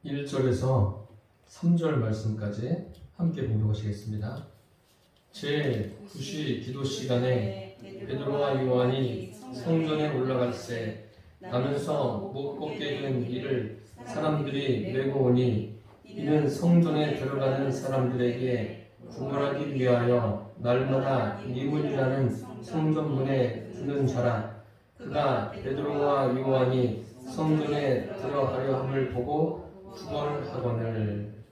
1절에서 3절 말씀까지 함께 봉독하시겠습니다. 제9시 기도 시간에 베드로와 요한이 성전에 올라갈새 나면서 못 걷게 된 이를 사람들이 메고 오니 이는 성전에 들어가는 사람들에게 구걸하기 위하여 날마다 미문이라는 성전문에 두는 자라. 그가 베드로와 요한이 성전에 들어가려 함을 보고 구걸하거늘.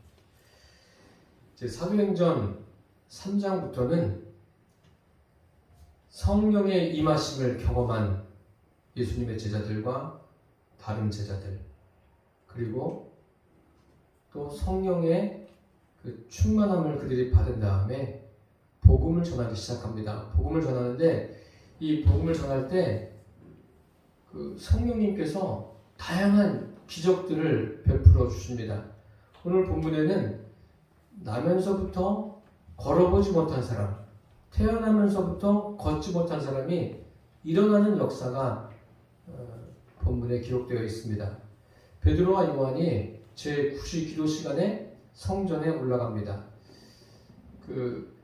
사도행전 3장부터는 성령의 임하심을 경험한 예수님의 제자들과 다른 제자들, 그리고 또 성령의 그 충만함을 그들이 받은 다음에 복음을 전하기 시작합니다. 복음을 전하는데 이 복음을 전할 때 그 성령님께서 다양한 기적들을 베풀어 주십니다. 오늘 본문에는 나면서부터 걸어보지 못한 사람, 태어나면서부터 걷지 못한 사람이 일어나는 역사가 본문에 기록되어 있습니다. 베드로와 요한이 제9시 기도 시간에 성전에 올라갑니다. 그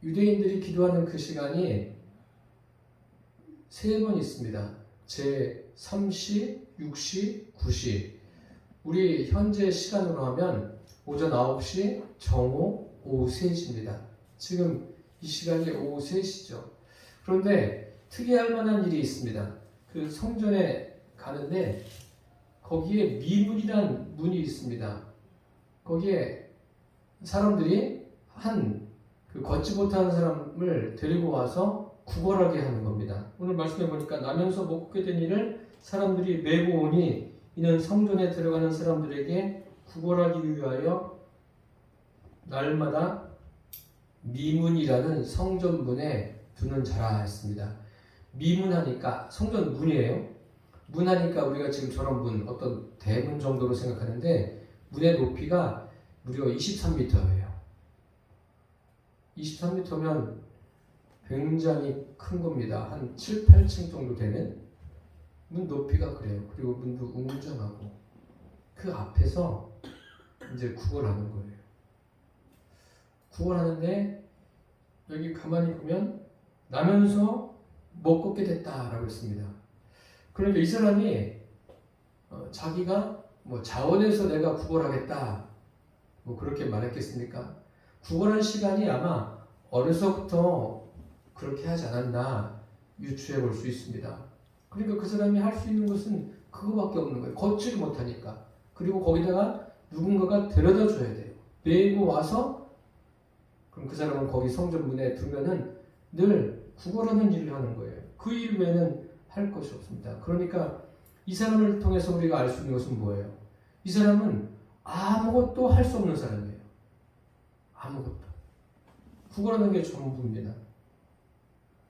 유대인들이 기도하는 그 시간이 3번 있습니다. 제3시, 6시, 9시. 우리 현재 시간으로 하면 오전 9시, 정오, 오후 3시입니다. 지금 이 시간이 오후 3시죠. 그런데 특이할 만한 일이 있습니다. 그 성전에 가는데 거기에 미문이란 문이 있습니다. 거기에 사람들이 그 걷지 못하는 사람을 데리고 와서 구걸하게 하는 겁니다. 오늘 말씀해 보니까 나면서 못 걷게 된 일을 사람들이 메고 오니 이는 성전에 들어가는 사람들에게 구걸하기 위하여 날마다 미문이라는 성전문에 두는 자라 했습니다. 미문하니까 성전 문이에요. 문하니까 우리가 지금 저런 문, 어떤 대문 정도로 생각하는데 문의 높이가 무려 23m예요. 23m면 굉장히 큰 겁니다. 한 7, 8층 정도 되는 문 높이가 그래요. 그리고 문도 웅장하고 그 앞에서 이제 구걸하는 거예요. 구걸하는데 여기 가만히 보면 나면서 못 걷게 됐다라고 했습니다. 그러니까 이 사람이 자기가 자원해서 내가 구걸하겠다 그렇게 말했겠습니까? 구걸한 시간이 아마 어려서부터 그렇게 하지 않았나 유추해 볼 수 있습니다. 그러니까 그 사람이 할 수 있는 것은 그거밖에 없는 거예요. 걷지를 못하니까. 그리고 거기다가 누군가가 데려다 줘야 돼요. 메고 와서 그럼 그 사람은 거기 성전문에 두면은 늘 구걸하는 일을 하는 거예요. 그 일 외에는 할 것이 없습니다. 그러니까 이 사람을 통해서 우리가 알 수 있는 것은 뭐예요? 이 사람은 아무것도 할 수 없는 사람이에요. 아무것도. 구걸하는 게 전부입니다.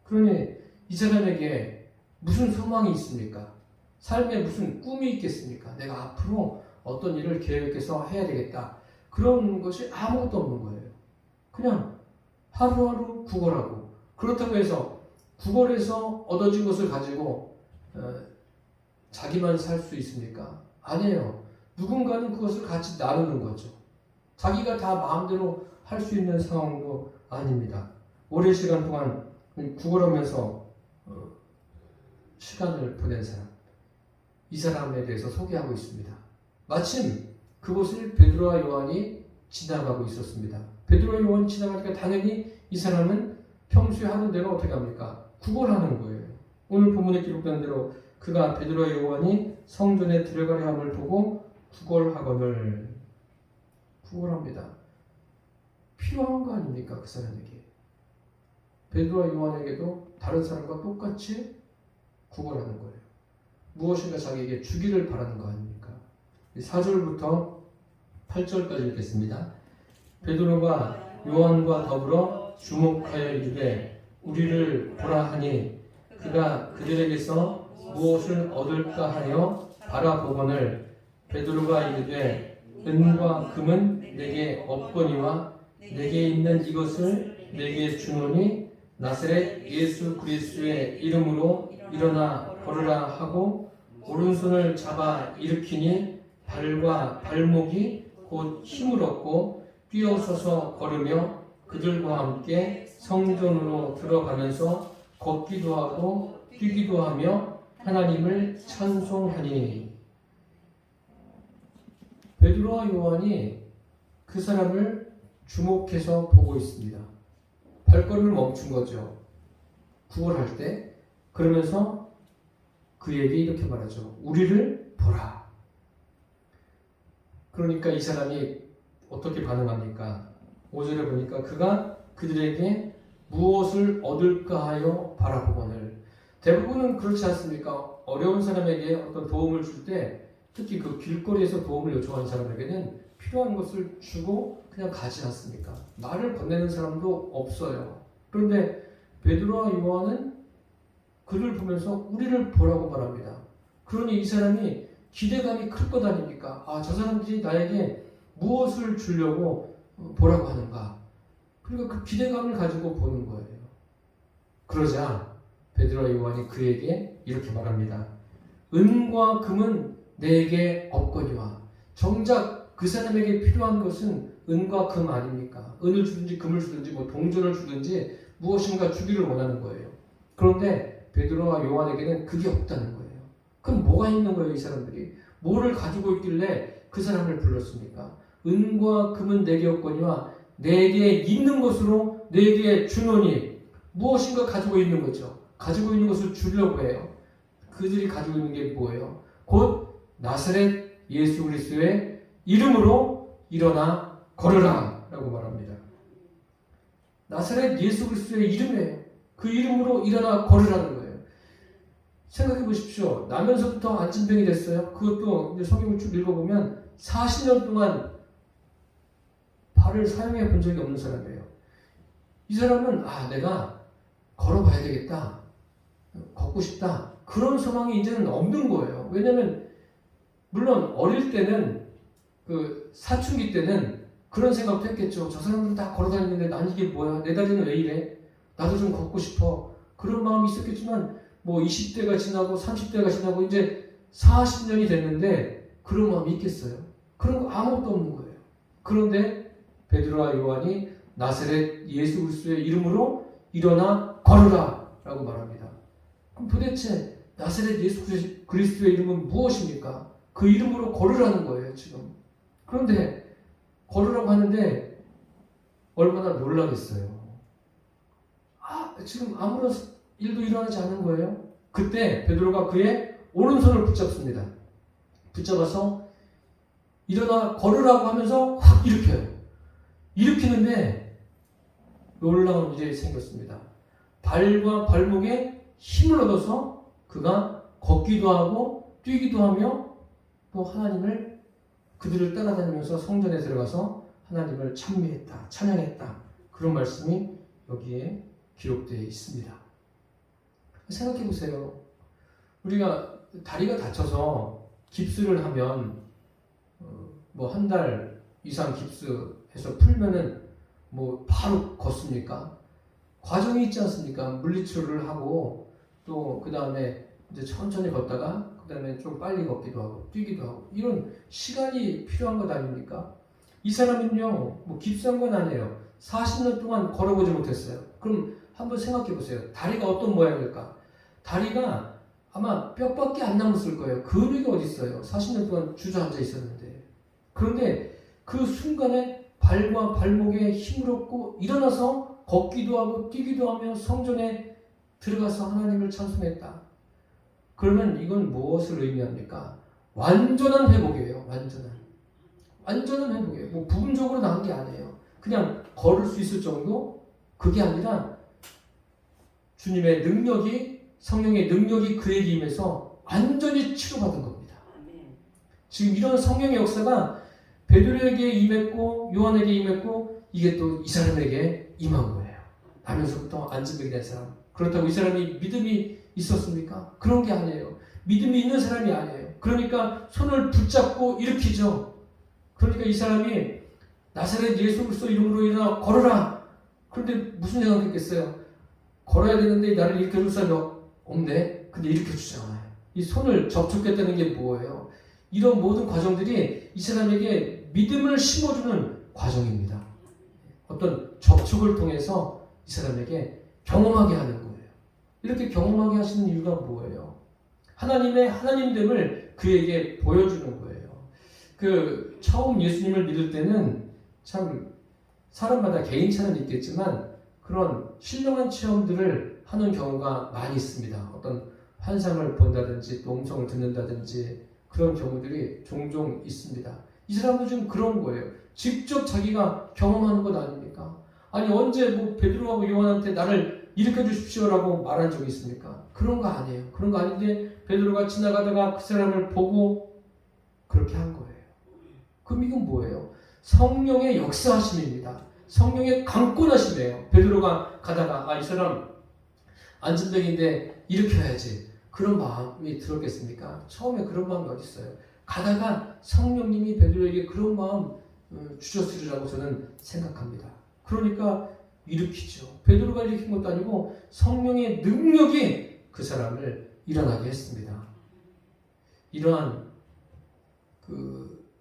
그러니 이 사람에게 무슨 소망이 있습니까? 삶에 무슨 꿈이 있겠습니까? 내가 앞으로 어떤 일을 계획해서 해야 되겠다. 그런 것이 아무것도 없는 거예요. 그냥 하루하루 구걸하고, 그렇다고 해서 구걸해서 얻어진 것을 가지고 자기만 살 수 있습니까? 아니에요. 누군가는 그것을 같이 나누는 거죠. 자기가 다 마음대로 할 수 있는 상황도 아닙니다. 오랜 시간 동안 구걸하면서 시간을 보낸 사람, 이 사람에 대해서 소개하고 있습니다. 마침 그곳을 베드로와 요한이 지나가고 있었습니다. 베드로와 요한이 지나가니까 당연히 이 사람은 평소에 하는 대로 어떻게 합니까? 구걸하는 거예요. 오늘 본문에 기록된 대로 그가 베드로와 요한이 성전에 들어가려 함을 보고 구걸하거늘. 구걸합니다. 필요한 거 아닙니까? 그 사람에게. 베드로와 요한에게도 다른 사람과 똑같이 구걸하는 거예요. 무엇인가 자기에게 주기를 바라는 거 아닙니까? 4절부터 8절까지 읽겠습니다. 베드로가 요한과 더불어 주목하여 이르되 우리를 보라 하니 그가 그들에게서 무엇을 얻을까 하여 바라보거늘. 베드로가 이르되 은과 금은 내게 없거니와 내게 있는 이것을 내게 주노니 나사렛 예수 그리스도의 이름으로 일어나 걸으라 하고 오른손을 잡아 일으키니 발과 발목이 곧 힘을 얻고 뛰어서서 걸으며 그들과 함께 성전으로 들어가면서 걷기도 하고 뛰기도 하며 하나님을 찬송하니. 베드로와 요한이 그 사람을 주목해서 보고 있습니다. 발걸음을 멈춘 거죠. 구걸할 때. 그러면서 그에게 이렇게 말하죠. 우리를 보라. 그러니까 이 사람이 어떻게 반응합니까? 5절에 보니까 그가 그들에게 무엇을 얻을까 하여 바라보거늘. 대부분은 그렇지 않습니까? 어려운 사람에게 어떤 도움을 줄 때, 특히 그 길거리에서 도움을 요청하는 사람에게는 필요한 것을 주고 그냥 가지 않습니까? 말을 건네는 사람도 없어요. 그런데 베드로와 요한은 그를 보면서 우리를 보라고 말합니다. 그러니 이 사람이 기대감이 클 것 아닙니까? 아, 저 사람들이 나에게 무엇을 주려고 보라고 하는가? 그러니까 그 기대감을 가지고 보는 거예요. 그러자 베드로와 요한이 그에게 이렇게 말합니다. 은과 금은 내게 없거니와. 정작 그 사람에게 필요한 것은 은과 금 아닙니까? 은을 주든지 금을 주든지 뭐 동전을 주든지 무엇인가 주기를 원하는 거예요. 그런데 베드로와 요한에게는 그게 없다는 거예요. 그럼 뭐가 있는 거예요, 이 사람들이? 뭐를 가지고 있길래 그 사람을 불렀습니까? 은과 금은 내게 없거니와 내게 있는 것으로 내게 주노니. 무엇인가 가지고 있는 거죠. 가지고 있는 것을 주려고 해요. 그들이 가지고 있는 게 뭐예요? 곧 나사렛 예수 그리스도의 이름으로 일어나 걸으라 라고 말합니다. 나사렛 예수 그리스도의 이름이에요. 그 이름으로 일어나 걸으라는 거예요. 생각해 보십시오. 나면서부터 안진병이 됐어요. 그것도 이제 성경을 쭉 읽어보면 40년 동안 발을 사용해 본 적이 없는 사람이에요. 이 사람은 내가 걸어봐야 되겠다. 걷고 싶다. 그런 소망이 이제는 없는 거예요. 왜냐하면 물론 어릴 때는 그 사춘기 때는 그런 생각도 했겠죠. 저 사람들 다 걸어다니는데 난 이게 뭐야? 내 다리는 왜 이래? 나도 좀 걷고 싶어. 그런 마음이 있었겠지만 뭐 20대가 지나고 30대가 지나고 이제 40년이 됐는데 그런 마음이 있겠어요? 그런 거 아무것도 없는 거예요. 그런데 베드로와 요한이 나사렛 예수 그리스도의 이름으로 일어나 걸으라 라고 말합니다. 그럼 도대체 나사렛 예수 그리스도의 이름은 무엇입니까? 그 이름으로 걸으라는 거예요, 지금. 그런데 걸으라고 하는데 얼마나 놀라겠어요. 지금 아무런 일도 일어나지 않은 거예요. 그때 베드로가 그의 오른손을 붙잡습니다. 붙잡아서 일어나 걸으라고 하면서 확 일으켜요. 일으키는데 놀라운 일이 생겼습니다. 발과 발목에 힘을 얻어서 그가 걷기도 하고 뛰기도 하며 또 하나님을 그들을 따라다니면서 성전에 들어가서 하나님을 찬미했다, 찬양했다. 그런 말씀이 여기에 기록되어 있습니다. 생각해 보세요. 우리가 다리가 다쳐서 깁스를 하면 뭐 한 달 이상 깁스해서 풀면은 뭐 바로 걷습니까? 과정이 있지 않습니까? 물리치료를 하고 또 그 다음에 이제 천천히 걷다가 그 다음에 좀 빨리 걷기도 하고 뛰기도 하고 이런 시간이 필요한 것 아닙니까? 이 사람은요 뭐 깁스한 건 아니에요. 40년 동안 걸어보지 못했어요. 그럼 한번 생각해 보세요. 다리가 어떤 모양일까? 다리가 아마 뼈밖에 안 남았을 거예요. 근육이 어디 있어요? 40년 동안 주저앉아 있었는데. 그런데 그 순간에 발과 발목에 힘을 얻고 일어나서 걷기도 하고 뛰기도 하며 성전에 들어가서 하나님을 찬송했다. 그러면 이건 무엇을 의미합니까? 완전한 회복이에요. 완전한 회복이에요. 뭐 부분적으로 나온 게 아니에요. 그냥 걸을 수 있을 정도? 그게 아니라 주님의 능력이, 성령의 능력이 그에게 임해서 완전히 치료받은 겁니다. 지금 이런 성령의 역사가 베드로에게 임했고 요한에게 임했고 이게 또 이 사람에게 임한 거예요. 나면서부터 안진병이 된 사람. 그렇다고 이 사람이 믿음이 있었습니까? 그런 게 아니에요. 믿음이 있는 사람이 아니에요. 그러니까 손을 붙잡고 일으키죠. 그러니까 이 사람이 나사렛 예수 그리스도 이름으로 일어나 걸어라. 그런데 무슨 생각했겠어요? 걸어야 되는데 나를 일으켜줄 사람이 없네. 근데 일으켜주지 않아요. 이 손을 접촉했다는 게 뭐예요? 이런 모든 과정들이 이 사람에게 믿음을 심어주는 과정입니다. 어떤 접촉을 통해서 이 사람에게 경험하게 하는 거예요. 이렇게 경험하게 하시는 이유가 뭐예요? 하나님의 하나님됨을 그에게 보여주는 거예요. 처음 예수님을 믿을 때는 참 사람마다 개인차는 있겠지만 그런 신령한 체험들을 하는 경우가 많이 있습니다. 어떤 환상을 본다든지 또 음성을 듣는다든지 그런 경우들이 종종 있습니다. 이 사람도 지금 그런 거예요. 직접 자기가 경험하는 것 아닙니까? 아니 언제 베드로하고 요한한테 나를 일으켜 주십시오라고 말한 적이 있습니까? 그런 거 아니에요. 그런 거 아닌데 베드로가 지나가다가 그 사람을 보고 그렇게 한 거예요. 그럼 이건 뭐예요? 성령의 역사하심입니다. 성령의 강권하심이에요. 베드로가 가다가 이 사람 안진뱅인데 일으켜야지. 그런 마음이 들었겠습니까? 처음에 그런 마음이 어디 있어요? 가다가 성령님이 베드로에게 그런 마음 주셨으리라고 저는 생각합니다. 그러니까 일으키죠. 베드로가 일으킨 것도 아니고 성령의 능력이 그 사람을 일어나게 했습니다. 이러한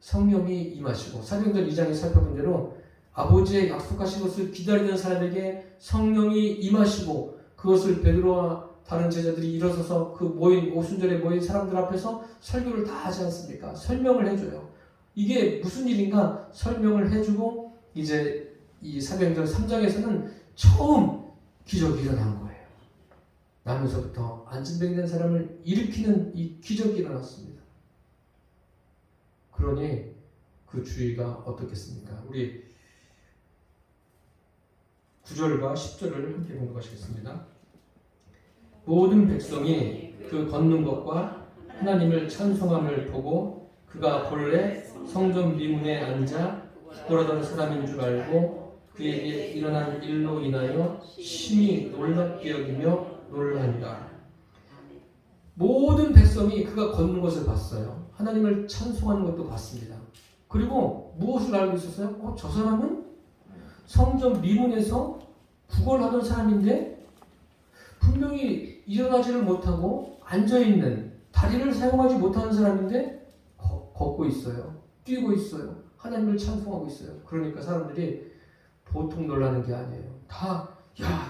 성령이 임하시고 사도행전 2장에 살펴본 대로 아버지의 약속하신 것을 기다리는 사람에게 성령이 임하시고 그것을 베드로와 다른 제자들이 일어서서 그 오순절에 모인 사람들 앞에서 설교를 다 하지 않습니까? 설명을 해줘요. 이게 무슨 일인가 설명을 해주고 이제 이 사도행전 3장에서는 처음 기적이 일어난 거예요. 나면서부터 안진뱅이된 사람을 일으키는 이 기적이 일어났습니다. 그러니 그 주의가 어떻겠습니까? 우리 9절과 10절을 함께 공부하시겠습니다. 모든 백성이 그 걷는 것과 하나님을 찬송함을 보고 그가 본래 성전 미문에 앉아 구걸하던 사람인 줄 알고 그에게 일어난 일로 인하여 심히 놀랍게 여기며 놀라니라. 모든 백성이 그가 걷는 것을 봤어요. 하나님을 찬송하는 것도 봤습니다. 그리고 무엇을 알고 있었어요? 저 사람은 성전 미문에서 구걸하던 사람인데 분명히 일어나지를 못하고 앉아있는 다리를 사용하지 못하는 사람인데 걷고 있어요. 뛰고 있어요. 하나님을 찬송하고 있어요. 그러니까 사람들이 보통 놀라는 게 아니에요.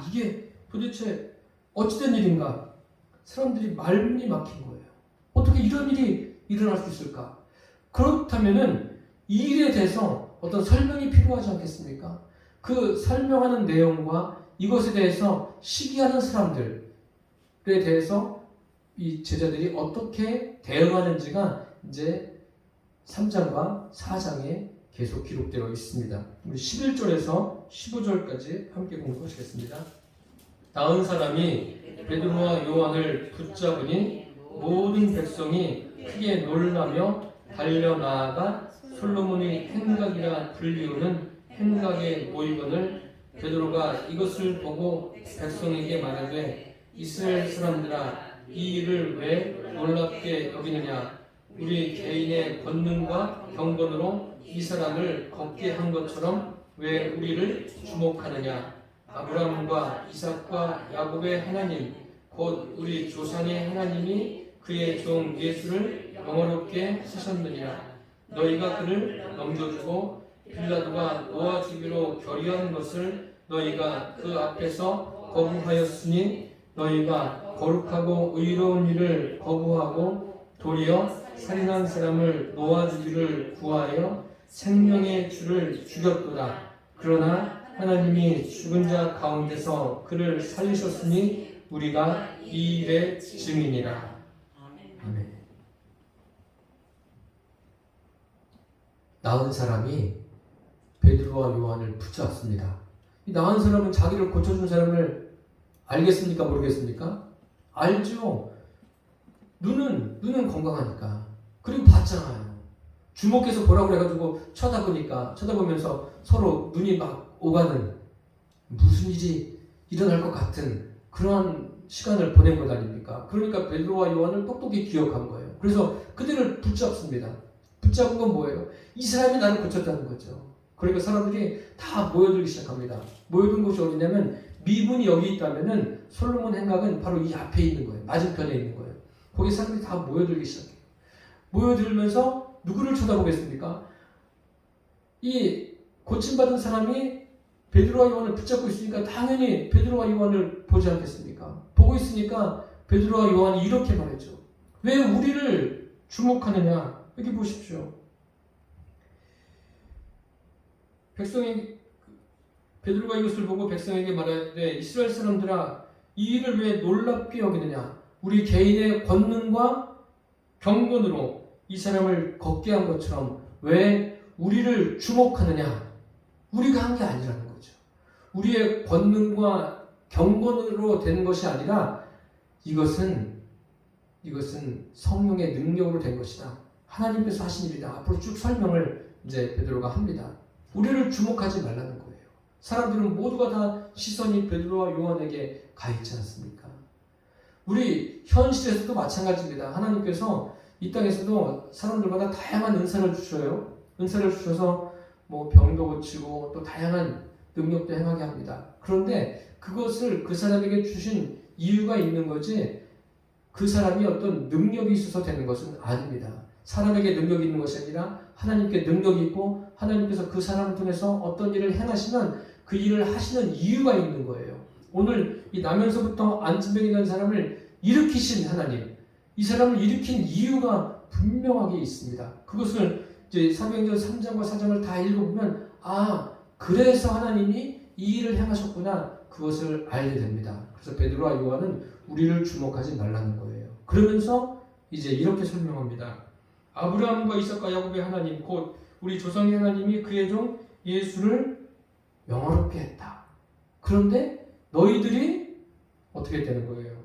이게 도대체 어찌된 일인가? 사람들이 말문이 막힌 거예요. 어떻게 이런 일이 일어날 수 있을까? 그렇다면은 이 일에 대해서 어떤 설명이 필요하지 않겠습니까? 그 설명하는 내용과 이것에 대해서 시기하는 사람들에 대해서 이 제자들이 어떻게 대응하는지가 이제 3장과 4장에 계속 기록되어 있습니다. 우리 11절에서 15절까지 함께 공부하시겠습니다. 나은 사람이 베드로와 요한을 붙잡으니 모든 백성이 크게 놀라며 달려나아가 솔로몬의 행각이라 불리우는 행각의 모이건을 베드로가 이것을 보고 백성에게 말하되 이스라엘 사람들아 이 일을 왜 놀랍게 여기느냐 우리 개인의 권능과 경건으로 이 사람을 걷게 한 것처럼 왜 우리를 주목하느냐 아브라함과 이삭과 야곱의 하나님 곧 우리 조상의 하나님이 그의 종 예수를 영원롭게 하셨느니라. 너희가 그를 넘겨주고 빌라도가 놓아주기로 결의한 것을 너희가 그 앞에서 거부하였으니 너희가 거룩하고 의로운 일을 거부하고 도리어 살인한 사람을 놓아주기를 구하여 생명의 주를 죽였도다. 그러나 하나님이 죽은 자 가운데서 그를 살리셨으니 우리가 이 일의 증인이라. 아멘. 나은 사람이 베드로와 요한을 붙잡습니다. 이 나은 사람은 자기를 고쳐준 사람을 알겠습니까? 모르겠습니까? 알죠. 눈은 건강하니까. 그리고 봤잖아요. 주목해서 보라고 해가지고 쳐다보면서 서로 눈이 막 오가는 무슨 일이 일어날 것 같은 그러한 시간을 보낸 것 아닙니까? 그러니까 베드로와 요한을 똑똑히 기억한 거예요. 그래서 그들을 붙잡습니다. 붙잡은 건 뭐예요? 이 사람이 나를 고쳤다는 거죠. 그러니까 사람들이 다 모여들기 시작합니다. 모여든 곳이 어디냐면 미문이 여기 있다면은 솔로몬 행각은 바로 이 앞에 있는 거예요. 맞은편에 있는 거예요. 거기 사람들이 다 모여들기 시작해요. 모여들면서 누구를 쳐다보겠습니까? 이 고침받은 사람이 베드로와 요한을 붙잡고 있으니까 당연히 베드로와 요한을 보지 않겠습니까? 보고 있으니까 베드로와 요한이 이렇게 말했죠. 왜 우리를 주목하느냐? 여기 보십시오. 베드로가 이것을 보고 백성에게 말하되 이스라엘 사람들아 이 일을 왜 놀랍게 여기느냐? 우리 개인의 권능과 경건으로 이 사람을 걷게 한 것처럼 왜 우리를 주목하느냐? 우리가 한 게 아니라는 거죠. 우리의 권능과 경건으로 된 것이 아니라 이것은 성령의 능력으로 된 것이다. 하나님께서 하신 일이다. 앞으로 쭉 설명을 이제 베드로가 합니다. 우리를 주목하지 말라는 거예요. 사람들은 모두가 다 시선이 베드로와 요한에게 가 있지 않습니까? 우리 현실에서도 마찬가지입니다. 하나님께서 이 땅에서도 사람들마다 다양한 은사를 주셔요. 은사를 주셔서 뭐 병도 고치고 또 다양한 능력도 행하게 합니다. 그런데 그것을 그 사람에게 주신 이유가 있는 거지 그 사람이 어떤 능력이 있어서 되는 것은 아닙니다. 사람에게 능력이 있는 것이 아니라 하나님께 능력이 있고 하나님께서 그 사람을 통해서 어떤 일을 행하시면 그 일을 하시는 이유가 있는 거예요. 오늘 이 나면서부터 안진병이 난 사람을 일으키신 하나님, 이 사람을 일으킨 이유가 분명하게 있습니다. 그것을 이제 사도행전 3장과 4장을 다 읽어보면 그래서 하나님이 이 일을 행하셨구나 그것을 알게 됩니다. 그래서 베드로와 요한은 우리를 주목하지 말라는 거예요. 그러면서 이제 이렇게 설명합니다. 아브라함과 이삭과 야곱의 하나님 곧 우리 조상의 하나님이 그의 종 예수를 영화롭게 했다. 그런데 너희들이 어떻게 되는 거예요?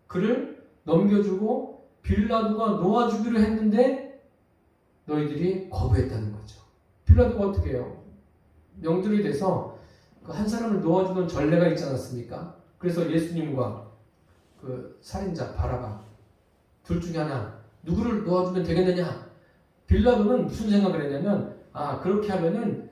그를 넘겨주고 빌라도가 놓아주기로 했는데 너희들이 거부했다는 거죠. 빌라도가 어떻게 해요? 명절이 돼서 그 한 사람을 놓아주던 전례가 있지 않았습니까? 그래서 예수님과 그 살인자 바라바 둘 중에 하나 누구를 놓아주면 되겠느냐? 빌라도는 무슨 생각을 했냐면 그렇게 하면은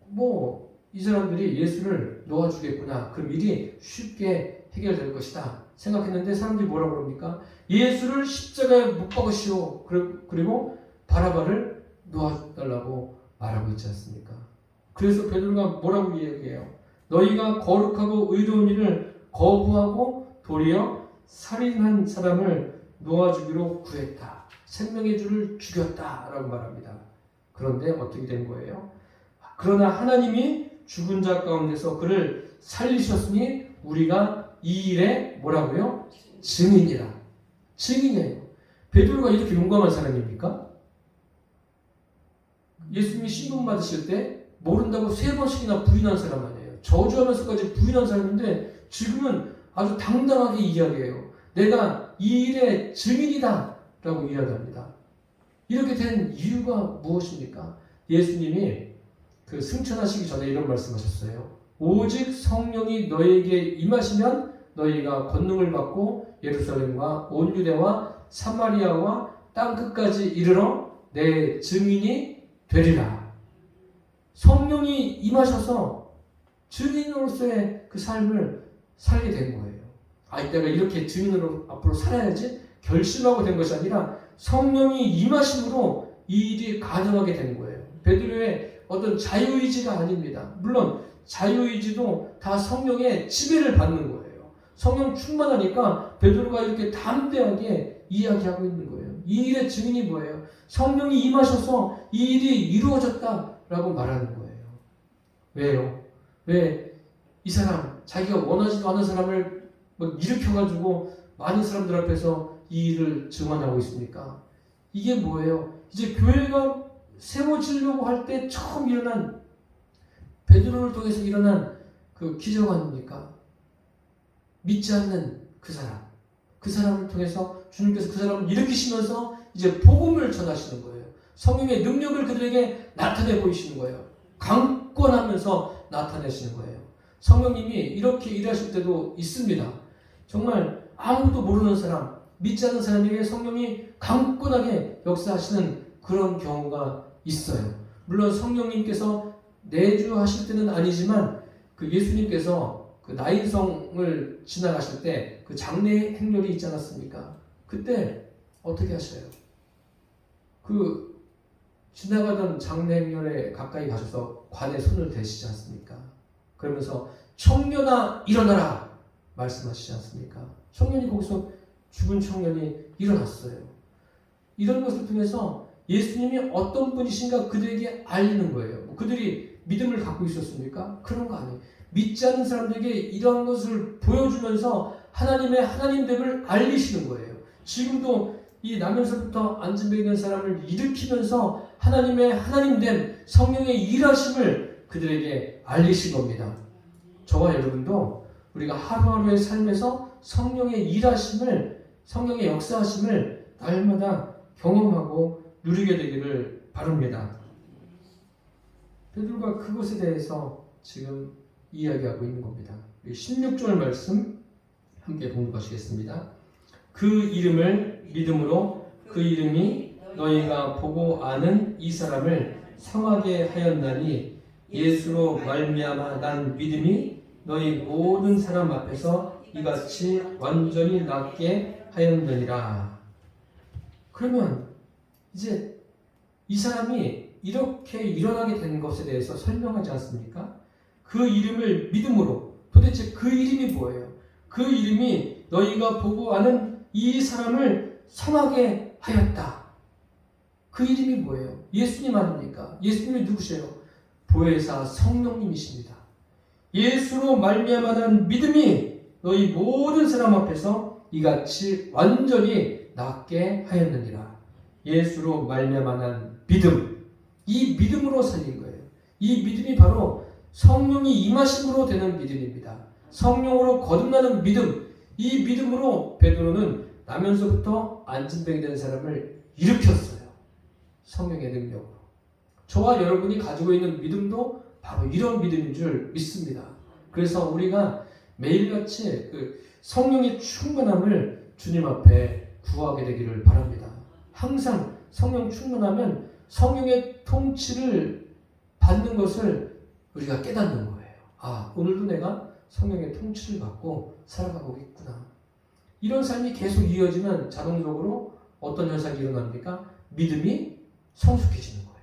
뭐 이 사람들이 예수를 놓아주겠구나. 그럼 일이 쉽게 해결될 것이다 생각했는데 사람들이 뭐라고 그럽니까? 예수를 십자가에 못 박으시오. 그리고 바라바를 놓아달라고 말하고 있지 않습니까? 그래서 베드로가 뭐라고 이야기해요? 너희가 거룩하고 의로운 일을 거부하고 도리어 살인한 사람을 놓아주기로 구했다. 생명의 주를 죽였다 라고 말합니다. 그런데 어떻게 된 거예요? 그러나 하나님이 죽은 자 가운데서 그를 살리셨으니 우리가 이 일에 뭐라고요? 증인이라. 증인이에요. 베드로가 이렇게 용감한 사람입니까? 예수님이 신분 받으실 때 모른다고 3번씩이나 부인한 사람 아니에요. 저주하면서까지 부인한 사람인데 지금은 아주 당당하게 이야기해요. 내가 이 일의 증인이다 라고 이야기합니다. 이렇게 된 이유가 무엇입니까? 예수님이 그 승천하시기 전에 이런 말씀하셨어요. 오직 성령이 너에게 임하시면 너희가 권능을 받고 예루살렘과 온 유대와 사마리아와 땅끝까지 이르러 내 증인이 되리라. 성령이 임하셔서 증인으로서의 그 삶을 살게 된 거예요. 이때가 이렇게 증인으로 앞으로 살아야지 결심하고 된 것이 아니라 성령이 임하심으로 이 일이 가능하게 된 거예요. 베드로의 어떤 자유의지가 아닙니다. 물론 자유의지도 다 성령의 지배를 받는 거예요. 성령 충만하니까 베드로가 이렇게 담대하게 이야기하고 있는 거예요. 이 일의 증인이 뭐예요? 성령이 임하셔서 이 일이 이루어졌다라고 말하는 거예요. 왜요? 왜 이 사람, 자기가 원하지도 않은 사람을 일으켜가지고 많은 사람들 앞에서 이 일을 증언하고 있습니까? 이게 뭐예요? 이제 교회가 세워지려고 할 때 처음 일어난 베드로를 통해서 일어난 그 기적 아닙니까? 믿지 않는 그 사람, 그 사람을 통해서 주님께서 그 사람을 일으키시면서 이제 복음을 전하시는 거예요. 성령의 능력을 그들에게 나타내 보이시는 거예요. 강권하면서 나타내시는 거예요. 성령님이 이렇게 일하실 때도 있습니다. 정말 아무도 모르는 사람, 믿지 않는 사람에게 성령이 강권하게 역사하시는 그런 경우가 있어요. 물론 성령님께서 내주하실 때는 아니지만 그 예수님께서 그 나인성을 지나가실 때 그 장례 행렬이 있지 않았습니까? 그때 어떻게 하셔요? 그 지나가던 장례행렬에 가까이 가셔서 관에 손을 대시지 않습니까? 그러면서 청년아 일어나라 말씀하시지 않습니까? 청년이 거기서 죽은 청년이 일어났어요. 이런 것을 통해서 예수님이 어떤 분이신가 그들에게 알리는 거예요. 그들이 믿음을 갖고 있었습니까? 그런 거 아니에요. 믿지 않는 사람들에게 이런 것을 보여주면서 하나님의 하나님됨을 알리시는 거예요. 지금도 이 나면서부터 안진뱅이 된 사람을 일으키면서 하나님의 하나님됨, 성령의 일하심을 그들에게 알리신 겁니다. 저와 여러분도 우리가 하루하루의 삶에서 성령의 일하심을, 성령의 역사하심을 날마다 경험하고 누리게 되기를 바랍니다. 베드로가 그것에 대해서 지금 이야기하고 있는 겁니다. 16절 말씀 함께 공부하시겠습니다. 그 이름을 믿음으로 그 이름이 너희가 보고 아는 이 사람을 성하게 하였나니 예수로 말미암아 난 믿음이 너희 모든 사람 앞에서 이같이 완전히 낫게 하였느니라. 그러면 이제 이 사람이 이렇게 일어나게 된 것에 대해서 설명하지 않습니까? 그 이름을 믿음으로, 도대체 그 이름이 뭐예요? 그 이름이 너희가 보고 아는 이 사람을 성하게 하였다. 그 이름이 뭐예요? 예수님 아닙니까? 예수님이 누구세요? 보혜사 성령님이십니다. 예수로 말미암아 난 믿음이 너희 모든 사람 앞에서 이같이 완전히 낫게 하였느니라. 예수로 말미암아 난 믿음, 이 믿음으로 살린 거예요. 이 믿음이 바로 성령이 임하심으로 되는 믿음입니다. 성령으로 거듭나는 믿음, 이 믿음으로 베드로는 나면서부터 안진뱅이 된 사람을 일으켰어요. 성령의 능력으로. 저와 여러분이 가지고 있는 믿음도 바로 이런 믿음인 줄 믿습니다. 그래서 우리가 매일같이 그 성령의 충만함을 주님 앞에 구하게 되기를 바랍니다. 항상 성령 충만하면 성령의 통치를 받는 것을 우리가 깨닫는 거예요. 아, 오늘도 내가 성령의 통치를 받고 살아가고 있구나. 이런 삶이 계속 이어지면 자동적으로 어떤 현상이 일어납니까? 믿음이 성숙해지는 거예요.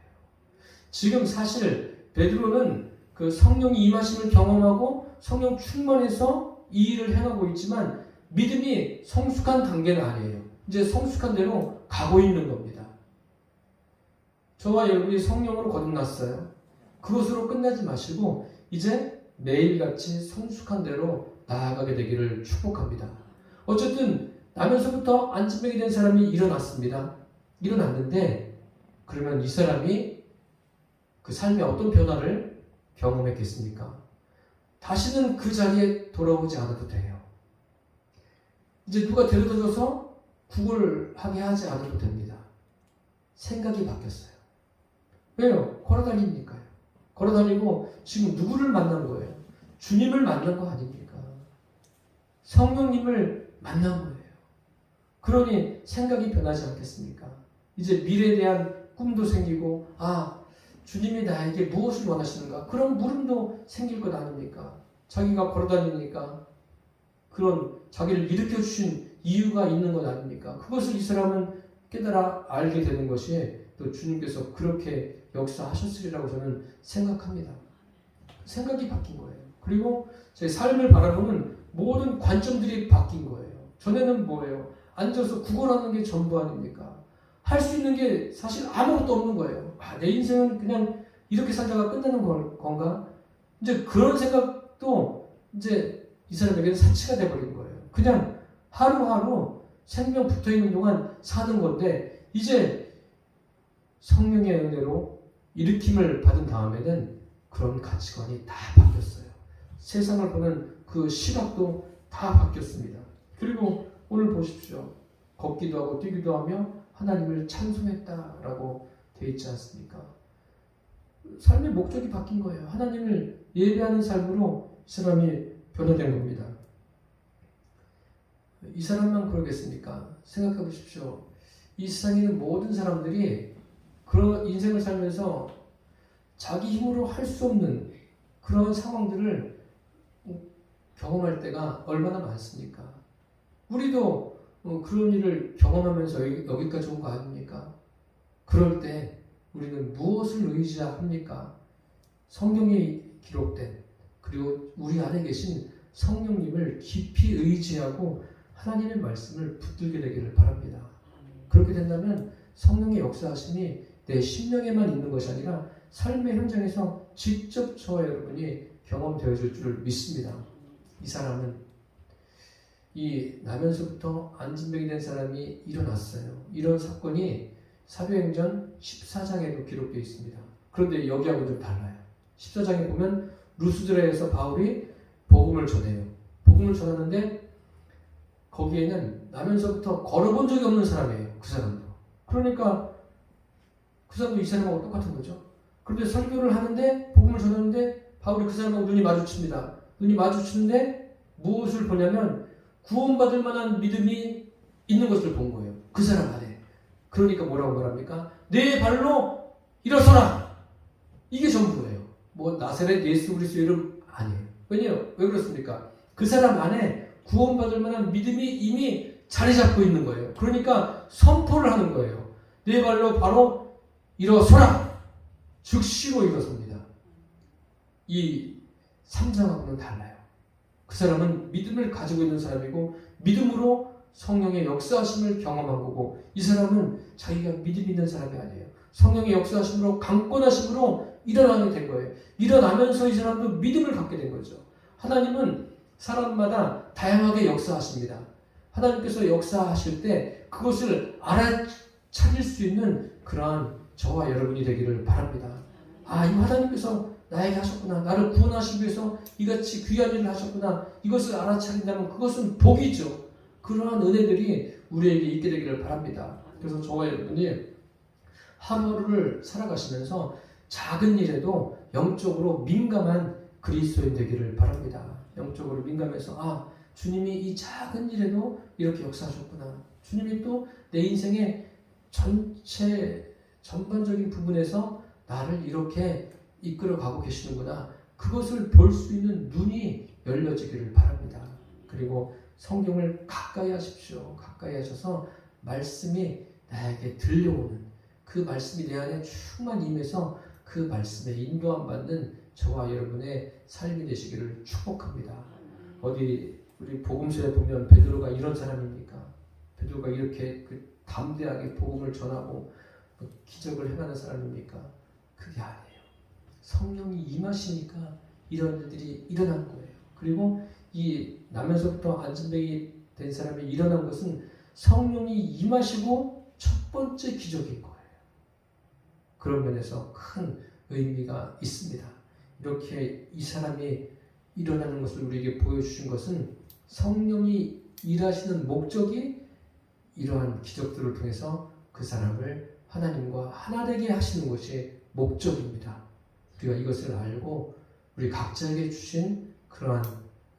지금 사실 베드로는 그 성령이 임하심을 경험하고 성령 충만해서 이 일을 행하고 있지만 믿음이 성숙한 단계는 아니에요. 이제 성숙한 대로 가고 있는 겁니다. 저와 여러분이 성령으로 거듭났어요. 그것으로 끝나지 마시고 이제 매일같이 성숙한 대로 나아가게 되기를 축복합니다. 어쨌든 나면서부터 안진뱅이 된 사람이 일어났습니다. 일어났는데 그러면 이 사람이 그 삶에 어떤 변화를 경험했겠습니까? 다시는 그 자리에 돌아오지 않아도 돼요. 이제 누가 데려다줘서 구걸하게 하지 않아도 됩니다. 생각이 바뀌었어요. 왜요? 걸어다니니까요. 걸어다니고 지금 누구를 만난 거예요? 주님을 만난 거 아닙니까? 성령님을 만난 거예요. 그러니 생각이 변하지 않겠습니까? 이제 미래에 대한 꿈도 생기고, 아, 주님이 나에게 무엇을 원하시는가? 그런 물음도 생길 것 아닙니까? 자기가 걸어다니니까 그런 자기를 일으켜 주신 이유가 있는 것 아닙니까? 그것을 이 사람은 깨달아 알게 되는 것이 또 주님께서 그렇게 역사하셨으리라고 저는 생각합니다. 생각이 바뀐 거예요. 그리고 제 삶을 바라보는 모든 관점들이 바뀐 거예요. 전에는 뭐예요? 앉아서 구걸하는 게 전부 아닙니까? 할 수 있는 게 사실 아무것도 없는 거예요. 아, 내 인생은 그냥 이렇게 살다가 끝나는 건가? 이제 그런 생각도 이제 이 사람에게는 사치가 돼버린 거예요. 그냥 하루하루 생명 붙어있는 동안 사는 건데 이제 성령의 은혜로 일으킴을 받은 다음에는 그런 가치관이 다 바뀌었어요. 세상을 보는 그 시각도 다 바뀌었습니다. 그리고 오늘 보십시오. 걷기도 하고 뛰기도 하며 하나님을 찬송했다라고 되어 있지 않습니까? 삶의 목적이 바뀐 거예요. 하나님을 예배하는 삶으로 이 사람이 변화된 겁니다. 이 사람만 그러겠습니까? 생각해 보십시오. 이 세상에 있는 모든 사람들이 그런 인생을 살면서 자기 힘으로 할 수 없는 그런 상황들을 경험할 때가 얼마나 많습니까? 우리도 그런 일을 경험하면서 여기까지 온 거 아닙니까? 그럴 때 우리는 무엇을 의지합니까? 성경에 기록된 그리고 우리 안에 계신 성령님을 깊이 의지하고 하나님의 말씀을 붙들게 되기를 바랍니다. 그렇게 된다면 성령의 역사하심이 내 심령에만 있는 것이 아니라 삶의 현장에서 직접 저와 여러분이 경험되어질 줄을 믿습니다. 이 사람은 이 나면서부터 안진병이 된 사람이 일어났어요. 이런 사건이 사도행전 14장에도 기록되어 있습니다. 그런데 여기하고 좀 달라요. 14장에 보면 루스드라에서 바울이 복음을 전해요. 복음을 전하는데 거기에는 나면서부터 걸어본 적이 없는 사람이에요. 그 사람도. 그러니까 그 사람도 이 사람하고 똑같은 거죠. 그런데 설교를 하는데 복음을 전하는데 바울이 그 사람하고 눈이 마주칩니다. 눈이 마주치는데 무엇을 보냐면 구원받을 만한 믿음이 있는 것을 본 거예요. 그 사람 안에. 그러니까 뭐라고 말합니까? 내 발로 일어서라. 이게 전부예요. 뭐 나사렛 예수 그리스도 이름 아니에요. 왜냐요? 왜 그렇습니까? 그 사람 안에 구원받을 만한 믿음이 이미 자리 잡고 있는 거예요. 그러니까 선포를 하는 거예요. 내 발로 바로 일어서라. 즉시로 일어섭니다. 이 3장하고는 달라요. 그 사람은 믿음을 가지고 있는 사람이고 믿음으로 성령의 역사하심을 경험한 거고 이 사람은 자기가 믿음 있는 사람이 아니에요. 성령의 역사하심으로 강권하심으로 일어나게 된 거예요. 일어나면서 이 사람도 믿음을 갖게 된 거죠. 하나님은 사람마다 다양하게 역사하십니다. 하나님께서 역사하실 때 그것을 알아차릴 수 있는 그러한 저와 여러분이 되기를 바랍니다. 아, 이 하나님께서 나에게 하셨구나. 나를 구원하시기 위해서 이같이 귀한 일을 하셨구나. 이것을 알아차린다면 그것은 복이죠. 그러한 은혜들이 우리에게 있게 되기를 바랍니다. 그래서 저와 여러분이 하루를 살아가시면서 작은 일에도 영적으로 민감한 그리스도인 되기를 바랍니다. 영적으로 민감해서 아, 주님이 이 작은 일에도 이렇게 역사하셨구나. 주님이 또 내 인생의 전반적인 부분에서 나를 이렇게 이끌어가고 계시는구나. 그것을 볼 수 있는 눈이 열려지기를 바랍니다. 그리고 성경을 가까이 하십시오. 가까이 하셔서 말씀이 나에게 들려오는 그 말씀이 내 안에 충만히 임해서 그 말씀에 인도함 받는 저와 여러분의 삶이 되시기를 축복합니다. 어디 우리 복음서에 보면 베드로가 이런 사람입니까? 베드로가 이렇게 담대하게 복음을 전하고 기적을 행하는 사람입니까? 그게 아니에요. 성령이 임하시니까 이런 일들이 일어난 거예요. 그리고 이 나면서부터 안진병이 된 사람이 일어난 것은 성령이 임하시고 첫 번째 기적인 거예요. 그런 면에서 큰 의미가 있습니다. 이렇게 이 사람이 일어나는 것을 우리에게 보여주신 것은 성령이 일하시는 목적이 이러한 기적들을 통해서 그 사람을 하나님과 하나 되게 하시는 것이 목적입니다. 우리가 이것을 알고 우리 각자에게 주신 그러한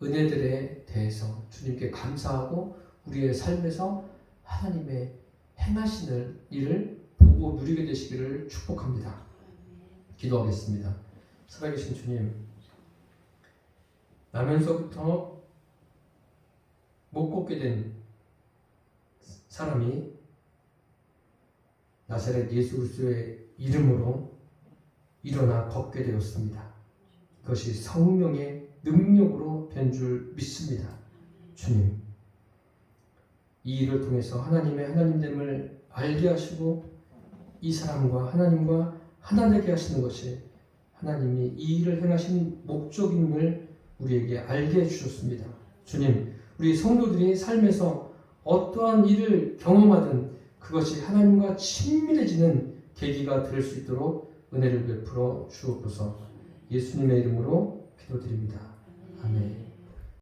은혜들에 대해서 주님께 감사하고 우리의 삶에서 하나님의 행하시는 일을 보고 누리게 되시기를 축복합니다. 기도하겠습니다. 살아계신 주님, 나면서부터 못 걷게 된 사람이 나사렛 예수 그리스도의 이름으로 일어나 걷게 되었습니다. 그것이 성령의 능력으로 된 줄 믿습니다. 주님, 이 일을 통해서 하나님의 하나님됨을 알게 하시고 이 사람과 하나님과 하나 되게 하시는 것이 하나님이 이 일을 행하신 목적임을 우리에게 알게 해주셨습니다. 주님, 우리 성도들이 삶에서 어떠한 일을 경험하든 그것이 하나님과 친밀해지는 계기가 될 수 있도록 은혜를 베풀어 주옵소서. 예수님의 이름으로 기도드립니다. 아멘.